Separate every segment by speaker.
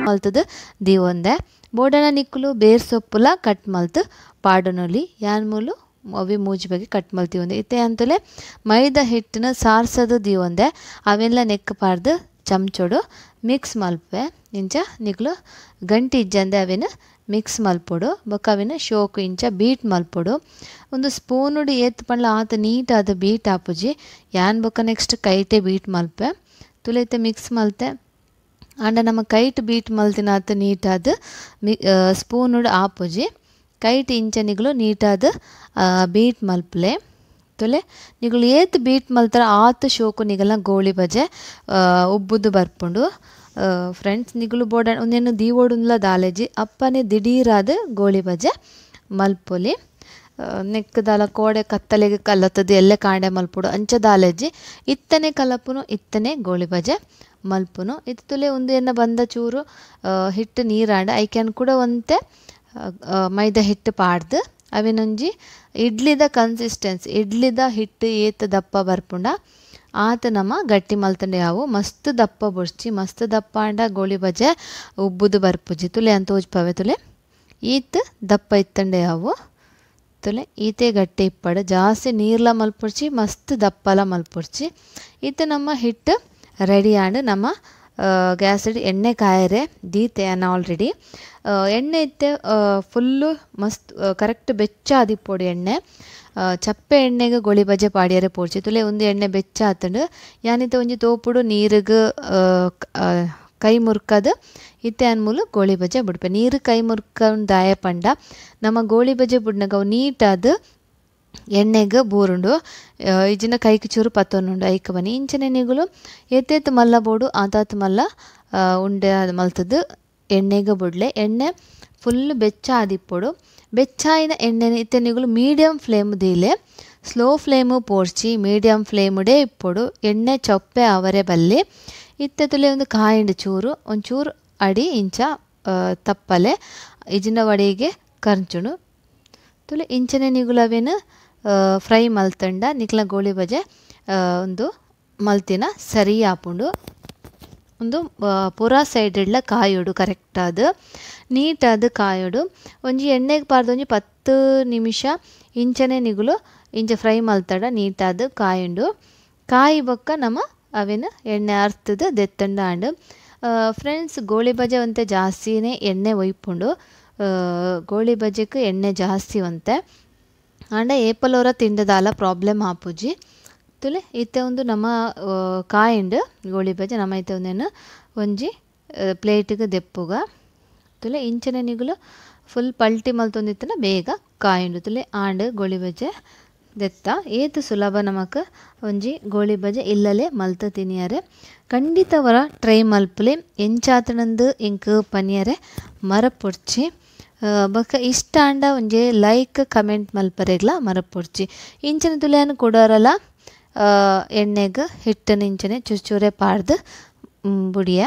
Speaker 1: ಮಲ್ತದ ದೀವೊಂದೆ ಬೋಡನ ನಿಕ್ಕುಲು ಬೇರ್ ಸೊಪ್ಪುಲ ಕಟ್ ಮಲ್ತು ಪಾಡನೊಲಿ ಯಾನ್ ಮೂಲು ಅವಿ ಮೂಜಿ ಬಗ್ಗೆ ಕಟ್ ಮಲ್ತೀವೊಂದೆ ಇತ್ತೆ ಅಂತಲೇ ಮೈದಾ ಹಿಟ್ಟನ ಸಾರ್ಸೋದು ದೀವೊಂದೆ ಅವೆಲ್ಲ ನೆಕ್ ಪಾಡ್ದು ಚಮಚೋಡು ಮಿಕ್ಸ್ ಮಲ್ಪೆ ಇಂಚ ನಿಕ್ಲು ಗಂಟಿ ಇಜ್ಜಂದೆ ಅವೇನು ಮಿಕ್ಸ್ ಮಲ್ಪೊಡು ಬೊಕ್ಕ ಅವೇನು ಶೋಕು ಇಂಚ ಬೀಟ್ ಮಲ್ಪೊಡು ಒಂದು ಸ್ಪೂನುಡು ಏತ್ ಪಂಡ್ಲ ಆತ ನೀಟ್ ಆದ ಬೀಟ್ ಆಪುಜಿ ಯಾನ್ ಬೊಕ್ಕ ನೆಕ್ಸ್ಟ್ ಕೈಟೆ ಬೀಟ್ ಮಲ್ಪೆ ತುಲೈತೆ ಮಿಕ್ಸ್ ಮಲ್ತೆ ಆಂಡ ನಮ್ಮ ಕೈಟ್ ಬೀಟ್ ಮಲ್ತಿನ ಆತ ನೀಟಾದ ಸ್ಪೂನುಡು ಆಪುಜಿ ಕೈಟ್ ಇಂಚ ನಿಗಳು ನೀಟಾದ ಬೀಟ್ ಮಲ್ಪಲೆ ತುಲೆ ನಿಗಳು ಏತ್ ಬೀಟ್ ಮಲ್ತರ ಆತ ಶೋಕು ನಿಗಲ ಗೋಳಿ ಬಜೆ ಉಬ್ಬುದು ಬರ್ಪುಂಡು ಫ್ರೆಂಡ್ಸ್ ನಿಗಳು ಬೋಡ ಒಂದೇನು ದೀವೋಡುನ್ಲ ದಾಲೆಜಿ ಅಪ್ಪನೆ ದಿಢೀರಾದ ಗೋಳಿ ಬಜೆ ಮಲ್ಪೊಲಿ ನೆಕ್ಕದಾಲ ಕೋಡೆ ಕತ್ತಲೆಗೆ ಕಲ್ಲತ್ತದು ಎಲ್ಲೆ ಕಾಂಡೆ ಮಲ್ಪುಡು ಅಂಚ ದಾಲೆಜಿ ಇತ್ತನೆ ಕಲಪುನು ಇತ್ತನೆ ಗೋಳಿ ಬಜೆ ಮಲ್ಪುನು ಇದು ತುಲೆ ಒಂದು ಎನ್ನ ಬಂದ ಚೂರು ಹಿಟ್ಟು ನೀರಾಂಡ ಐಕ್ಯಾನ್ ಕೂಡ ಒಂತೆ ಮೈದಾ ಹಿಟ್ಟು ಪಾಡ್ದು ಅವೇನೊಂಜಿ ಇಡ್ಲಿದ ಕನ್ಸಿಸ್ಟೆನ್ಸಿ ಇಡ್ಲಿದ ಹಿಟ್ಟು ಏತ ದಪ್ಪ ಬರ್ಪುಂಡ ಆತ ನಮ್ಮ ಗಟ್ಟಿ ಮಲ್ತಂಡೆ ಯಾವು ಮಸ್ತ್ ದಪ್ಪ ಬುಡ್ಚಿ ಮಸ್ತ್ ದಪ್ಪ ಅಂಡ ಗೋಳಿ ಬಜೆ ಉಬ್ಬುದು ಬರ್ಪುಜಿ ತುಲೆ ಅಂತ ಉಜ್ಪವೆ ತುಲೆ ಈತ್ ದಪ್ಪ ಇತ್ತಂಡೆ ಯಾವು ತುಲೆ ಈತೆ ಗಟ್ಟಿ ಇಪ್ಪಡು ಜಾಸ್ತಿ ನೀರ್ಲ ಮಲ್ಪುಡ್ಚಿ ಮಸ್ತ್ ದಪ್ಪಲ ಮಲ್ಪುಡ್ಚಿ ಈತ ನಮ್ಮ ಹಿಟ್ಟು ರೆಡಿ ಆಂಡ್ ನಮ್ಮ ಗ್ಯಾಸ್ ಎಣ್ಣೆ ಕಾಯರೆ ದೀತೆ ಅನ್ನ ಆಲ್ರೆಡಿ ಎಣ್ಣೆ ಇತ್ತೆ ಫುಲ್ಲು ಮಸ್ತ್ ಕರೆಕ್ಟ್ ಬೆಚ್ಚ ಆದಿಪ್ಪೊಡು ಎಣ್ಣೆ ಚಪ್ಪೆ ಎಣ್ಣೆಗೆ ಗೋಳಿ ಬಜೆ ಪಾಡ್ಯಾರೆ ಪೋಡ್ಚಿ ತುಲೆ ಒಂದು ಎಣ್ಣೆ ಬೆಚ್ಚ ಆತಂಡು ಯಾನಿತ ಒಂಜಿ ತೋಪುಡು ನೀರಿಗೆ ಕೈ ಮುರ್ಕದು ಇತ್ತೆ ಅನ್ಮೂಲು ಗೋಳಿ ಬಜೆ ಬಿಡ್ಪೆ ನೀರು ಕೈ ಮುರ್ಕೊಂಡು ದಾಯ ಪಂಡ ನಮ್ಮ ಗೋಳಿ ಬಜೆ ಬುಡ್ನಾಗ ಅವು ನೀಟಾದ ಎಣ್ಣೆಗೆ ಬೂರುಂಡು ಇಜಿನ ಕೈಗೆ ಚೂರು ಪತ್ತೊಂದುಂಡು ಐಕ ಬನ್ನಿ ಇಂಚನೆ ನಿಗುಲು ಎತ್ತೇತ್ ಮಲ್ಲ ಬೋಡು ಆತಾತ್ ಮಲ್ಲ ಉಂಡೆ ಮಲ್ತದ್ದು ಎಣ್ಣೆಗೆ ಬುಡ್ಲೆ ಎಣ್ಣೆ ಫುಲ್ ಬೆಚ್ಚ ಆದಿಪ್ಪೊಡು ಬೆಚ್ಚಾಯಿನ ಎಣ್ಣೆನ ಇತ್ತೆ ನಿಗುಲು ಮೀಡಿಯಮ್ ಫ್ಲೇಮ್ ದೀಲೆ ಸ್ಲೋ ಫ್ಲೇಮು ಪೋಡ್ಚಿ ಮೀಡಿಯಮ್ ಫ್ಲೇಮುಡೇ ಇಪ್ಪೊಡು ಎಣ್ಣೆ ಚೊಪ್ಪೆ ಅವರೆ ಬಲ್ಲಿ ಇತ್ತೆ ತುಲೆ ಒಂದು ಕಾಯಿಂಡು ಚೂರು ಒಂಚೂರು ಅಡಿ ಇಂಚ ತಪ್ಪಲೆ ಇಜಿನ ವಡೆಗೆ ಕರ್ಚುಡು ತುಲೆ ಇಂಚನೆ ನಿಗುಲವೇನು ಫ್ರೈ ಮಲ್ತಂಡ ನಿಕ್ಲ ಗೋಳಿ ಬಜೆ ಒಂದು ಮಲ್ತಿನ ಸರಿ ಆಪುಂಡು ಒಂದು ಪೂರಾ ಸೈಡ್ಲ ಕಾಯೋಡು ಕರೆಕ್ಟಾದ ನೀಟಾದ ಕಾಯೋಡು ಒಂಜಿ ಎಣ್ಣೆಗೆ ಪಾರ್ದು ಒಂಜಿ 10 ನಿಮಿಷ ಇಂಚನೆ ನಿಗುಲು ಇಂಚ ಫ್ರೈ ಮಲ್ತಡ ನೀಟಾದ ಕಾಯುಂಡು ಕಾಯಿ ಬೊಕ್ಕ ನಮ್ಮ ಅವೇನು ಎಣ್ಣೆ ಅರ್ತದ ದೆತ್ತಂಡ ಆಂಡು ಫ್ರೆಂಡ್ಸ್ ಗೋಳಿ ಬಜೆ ಒಂತೆ ಜಾಸ್ತಿನೇ ಎಣ್ಣೆ ಒಯ್ಪುಂಡು ಗೋಳಿ ಬಜೆಗೆ ಎಣ್ಣೆ ಜಾಸ್ತಿ ಒಂತೆ ಆಂಡ ಏಪಲೋರ ತಿಂಡದಾಲ ಪ್ರಾಬ್ಲಮ್ ಆಪುಜಿ ತುಲೆ ಇತ್ತೆ ಒಂದು ನಮ್ಮ ಕಾಯಿಂಡು ಗೋಳಿ ಬಜೆ ನಮ್ಮ ಇತ್ತೆ ಒಂದೇನು ಒಂಜಿ ಪ್ಲೇಟಿಗೆ ದೆಪ್ಪುಗ ತುಲೆ ಇಂಚನೆ ನಿಗುಲು ಫುಲ್ ಪಲ್ಟಿ ಮಲ್ತೊಂದಿತ್ತನ ಬೇಗ ಕಾಯಿಂಡು ತುಲೆ ಆಂಡ್ ಗೋಳಿ ಬಜೆ ದೆತ್ತ ಏತು ಸುಲಭ ನಮಕ್ ಒಂಜಿ ಗೋಳಿ ಬಜೆ ಇಲ್ಲಲೇ ಮಲ್ತ ತಿನಿಯರೆ ಖಂಡಿತವರ ಟ್ರೈ ಮಲ್ಪಲೆ ಎಂಚಾತನಂದು ಇಂಕ್ ಪನಿಯರೆ ಮರಪೊಡ್ಚಿ ಬೊಕ್ಕ ಇಷ್ಟ ಅಂಡ ಒಂಜಿ ಲೈಕ್ ಕಮೆಂಟ್ ಮಲ್ಪರೆಗ್ಲ ಮರಪೊಡ್ಚಿ ಇಂಚನೆ ತುಲೆಯನ್ನು ಕೊಡೋರಲ್ಲ ಎಣ್ಣೆಗೆ ಹಿಟ್ಟನ ಇಂಚನೆ ಚೂರೆ ಪಾಡ್ದು ಬುಡಿಯ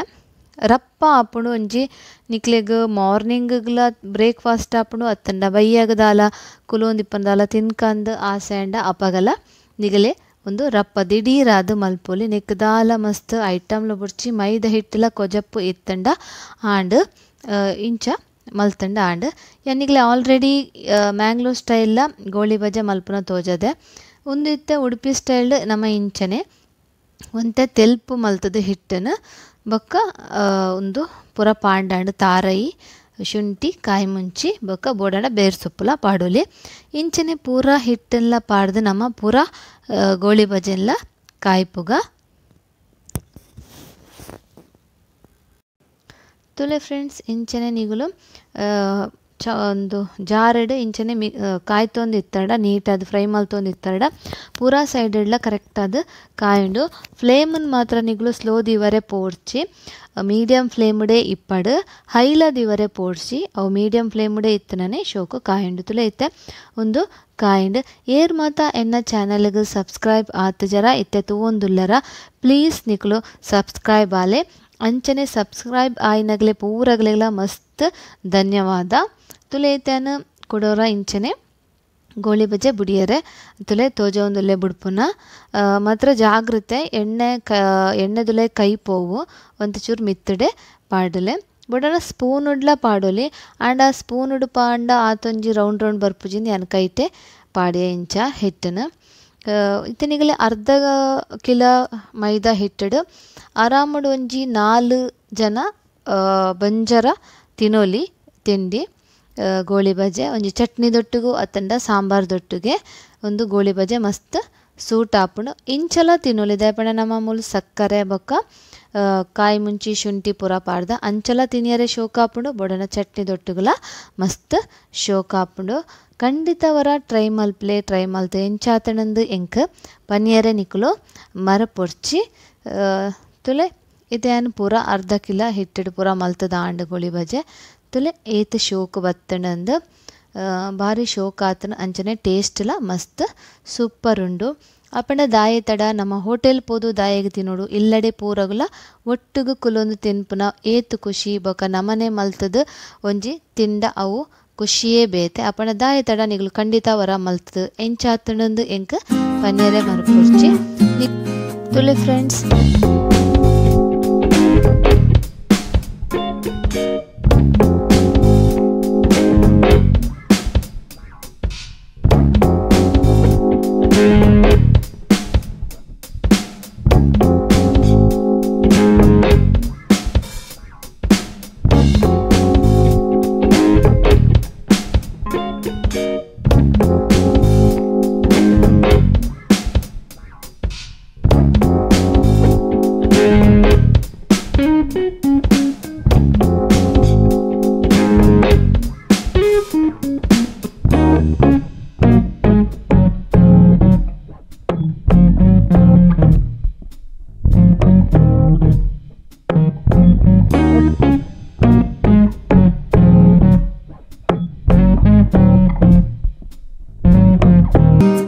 Speaker 1: ರಪ್ಪ ಆಪುಂಡು ಒಂಜಿ ನಿಕ್ಲೆಗ್ ಮಾರ್ನಿಂಗ್ಲ ಬ್ರೇಕ್ಫಾಸ್ಟ್ ಆಪುಂಡು ಅತ್ತಂಡ ಬಯ್ಯಾಗದಾಲ ಕುಲೋಂದಿಪ್ಪಂದಾಲ ತಿನ್ಕಂದು ಆಸೆಂಡ ಅಪಗಲ ನಿಗಲೆ ಒಂದು ರಪ್ಪ ದಿಢೀರಾದು ಮಲ್ಪೊಲಿ ನೆಕ್ಕದಾಲ ಮಸ್ತ್ ಐಟಮ್ಲು ಬುಡ್ಚಿ ಮೈದಾ ಹಿಟ್ಟಲ ಕೊಜಪ್ಪು ಇತ್ತಂಡ ಆಂಡ್ ಇಂಚ ಮಲ್ತಂಡ ಆಂಡ್ ಯಾನಿಗ್ಲೆ ಆಲ್ರೆಡಿ ಮ್ಯಾಂಗ್ಳೂರ್ ಸ್ಟೈಲ್ಲ ಗೋಳಿ ಬಜೆ ಮಲ್ಪುನ ತೋಜದೆ ಒಂದು ಇತ್ತೆ ಉಡುಪಿ ಸ್ಟೈಲ್ಡ್ ನಮ್ಮ ಇಂಚನೆ ಒಂತೆ ತೆಲ್ಪು ಮಲ್ತದ ಹಿಟ್ಟನ್ನು ಬೊಕ್ಕ ಒಂದು ಪೂರ ಪಾಂಡಾಂಡ್ ತಾರೈ ಶುಂಠಿ ಕಾಯಿ ಮುಂಚಿ ಬೊಕ್ಕ ಬೋಡಾಂಡ ಬೇರ್ ಸೊಪ್ಪುಲ ಪಾಡೋಲಿ ಇಂಚನೆ ಪೂರ ಹಿಟ್ಟೆಲ್ಲ ಪಾಡ್ದು ನಮ್ಮ ಪೂರ ಗೋಳಿ ಬಜೆಲ್ಲ ಕಾಯ್ಪುಗ ತುಲೆ ಫ್ರೆಂಡ್ಸ್ ಇಂಚನೆ ನಿಗುಲು ಒಂದು ಜಾರೆಡ್ ಇಂಚನೆ ಕಾಯ್ತೊಂದು ಇತ್ತಡ ನೀಟಾದ ಫ್ರೈ ಮಲ್ತೊಂದು ಇತ್ತಡ ಪೂರಾ ಸೈಡೆಡ್ಲ ಕರೆಕ್ಟಾದ ಕಾಯುಂಡು ಫ್ಲೇಮನ್ನು ಮಾತ್ರ ನಿಗುಲು ಸ್ಲೋ ದಿವರೆ ಪೋಡ್ಚಿ ಮೀಡಿಯಮ್ ಫ್ಲೇಮುಡೆ ಇಪ್ಪಡು ಹೈಲ ದಿವರೆ ಪೋಡ್ಸಿ ಅವು ಮೀಡಿಯಮ್ ಫ್ಲೇಮುಡೆ ಇತ್ತನೇ ಶೋಕು ಕಾಯುಂಡು ತುಲೆ ಇತ್ತೆ ಒಂದು ಕಾಯಿಂಡ್ ಏರ್ ಮಾತ ಎನ್ನ ಚಾನಲ್ಗೆ ಸಬ್ಸ್ಕ್ರೈಬ್ ಆತ ಜರ ಇತ್ತೆ ತೂವೊಂದುಲ್ಲರ ಪ್ಲೀಸ್ ನಿಕುಲು ಸಬ್ಸ್ಕ್ರೈಬ್ ಆಲೆ ಅಂಚನೆ ಸಬ್ಸ್ಕ್ರೈಬ್ ಆಯ್ನಗಲೆ ಪೂರಗಲೆಲ್ಲ ಮಸ್ತ್ ಧನ್ಯವಾದ ತುಲೆ ಇತ್ಯಾನ ಕೊಡೋರ ಇಂಚನೆ ಗೋಳಿ ಬಜೆ ಬುಡಿಯರೆ ತುಲೆ ತೋಜೊಂದುಲ್ಲೆ ಬುಡ್ಪುನ ಮಾತ್ರ ಜಾಗ್ರತೆ ಎಣ್ಣೆದುಲೆ ಕೈ ಪೋವು ಒಂದು ಚೂರು ಮಿತ್ತಡೆ ಪಾಡಲೆ ಬೊಡನ ಸ್ಪೂನ್ ಉಡ್ಲ ಪಾಡೊಲಿ ಆಂಡ ಸ್ಪೂನ್ ಉಡು ಪಾಂಡ ಆತೊಂಜಿ ರೌಂಡ್ ರೌಂಡ್ ಬರ್ಪುಜಿಂದ ಯಾನ್ ಕೈತೆ ಪಾಡಿಯ ಇಂಚ ಹಿಟ್ಟನ ಇತ್ತನಿಗಲೆ ಅರ್ಧ ಕಿಲೋ ಮೈದಾ ಹಿಟ್ಟಡು ಆರಾಮಡು ಒಂಜಿ 4 ಜನ ಬಂಜರ ತಿನ್ನೋಲಿ ತಿಂಡಿ ಗೋಳಿ ಬಜೆ ಒಂಜಿ ಚಟ್ನಿ ದೊಟ್ಟಿಗೂ ಅತ್ತಂಡ ಸಾಂಬಾರ್ ದೊಟ್ಟಿಗೆ ಒಂದು ಗೋಳಿ ಬಜೆ ಮಸ್ತ್ ಸೂಟ್ ಆಪುಂಡು ಇಂಚಲ ತಿನ್ನೋಲಿ ದಾಯಪಂಡ ನಮ್ಮ ಮೂಲು ಸಕ್ಕರೆ ಬೊಕ್ಕ ಕಾಯಿ ಮುಂಚಿ ಶುಂಠಿ ಪೂರ ಪಾಡ್ದ ಅಂಚಲ ತಿನಿಯರೆ ಶೋಕ ಆಪುಂಡು ಬೊಡನ ಚಟ್ನಿ ದೊಟ್ಟುಗುಲ ಮಸ್ತ್ ಶೋಕ ಆಪುಂಡು ಖಂಡಿತವರ ಟ್ರೈ ಮಲ್ತೆ ಎಂಚಾತನಂದು ಎಂಕ್ ಪನಿಯರೆ ನಿಕುಲು ಮರ ಪೊರ್ಚಿ ತುಲೆ ಇದೇನು ಪೂರ ಅರ್ಧ ಕಿಲೋ ಹಿಟ್ಟಿಡು ಪೂರ ಮಲ್ತದ ಆಂಡು ಗೋಳಿ ಬಜೆ ತುಲೆ ಏತ್ ಶೋಕ್ ಬತ್ತನಂದು ಭಾರಿ ಶೋಕ ಆತನ ಅಂಚನೆ ಟೇಸ್ಟ್ಲ ಮಸ್ತ್ ಸೂಪರ್ ಉಂಡು ಅಪಂಡ ದಾಯೆ ತಡ ನಮ್ಮ ಹೋಟೆಲ್ ಪೋದು ದಾಯೆಗೆ ತಿನ್ನೋಡು ಇಲ್ಲಡೆ ಪೂರಗುಲ ಒಟ್ಟುಗು ಕುಲೊಂದು ತಿನ್ಪುನ ಏತು ಖುಷಿ ಬೊಕ ನಮನೆ ಮಲ್ತದ ಒಂಜಿ ತಿಂಡ ಅವು ಖುಷಿಯೇ ಬೇತೆ ಅಪಂಡ ದಾಯೆ ತಡ ನಿಗುಲು ಖಂಡಿತ ವರ ಮಲ್ತದ ಎಂಚಾತನಂದು ಎಂಕ್ ಪನ್ನೀರೆ ಮರಪುರ್ಚಿ ತುಲೆ ಫ್ರೆಂಡ್ಸ್.